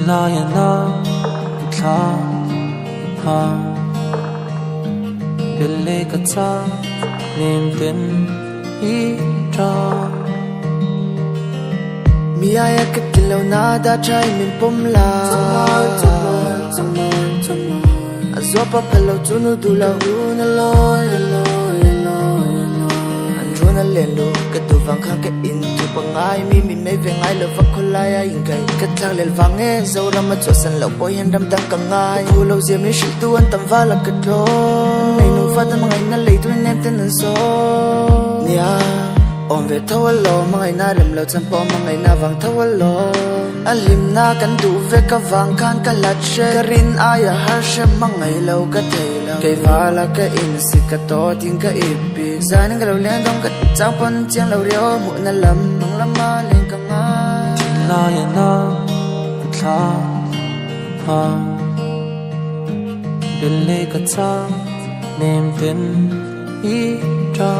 la ya na tha ha belle ka cha nem ten I tra mi aya ka kilo na da chai min pom la azwa pa pelo tunu du la hu na loy androna lelo ka tu vang kha ka in tu pangai mi me veng ai lo va kholaya in kai ka thang lel vang e zo ra ma cho san lo boy han dam dang ka ngai hu lo zia mi shi tu an tam va la ka do nei nu fa ta mangai na lei tu nem ten so nia om ve thawalo mangai na rem lo chan po mangai na wang thawalo alim na kan du ve ka wang khan ka lat she karin aya har she mangai lo ka theilo ke wala ka in si ka to ting ka ipi zan ga lo len dong ka chang pon chiang lo ryo mu na lam nong lam ma len ka nga la ya na tha ha belle ka cha nem ten I tra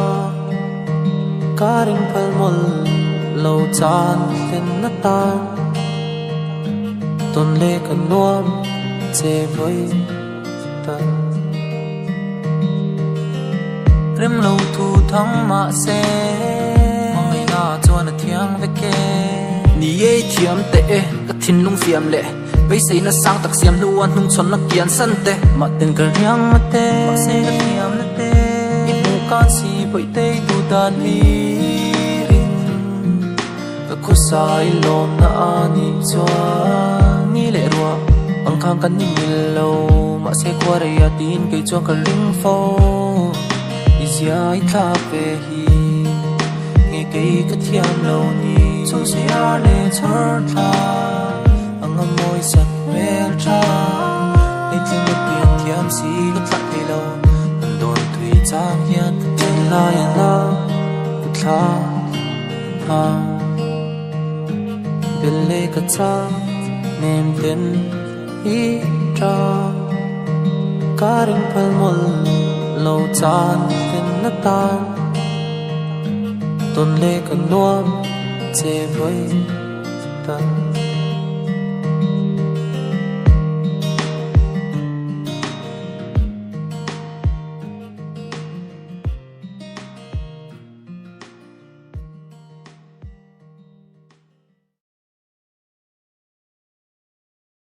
karing phal mol lo chan ten na ta ton le ka nuam che voi ta rem lo thu thang ma se mai na chuan a thiang ve ke ni ye thiam te ka thin lung fiam le vei sei na sang tak siam nuan hnung chon na kian san te ma ten ka riang ma te ma se ka thiam na te I mu kan si boi te tu dan hi ring ka khu sai lom na ani chwa ni le ruwa ang khang kan ni mil lo ma se kwa re ya tin ke chong ka ring fo izia I tha pe hi nge ke ka thiam lo ni so se ya le chor tha ang moi sak mel tra ai tin ni pian thiam si ka tha te lo an don tui chang hian ten la ya na tha ha belle ka cha nem ten I tra karing phal mol lo chan ten na ta ton le ka nuam che voi ta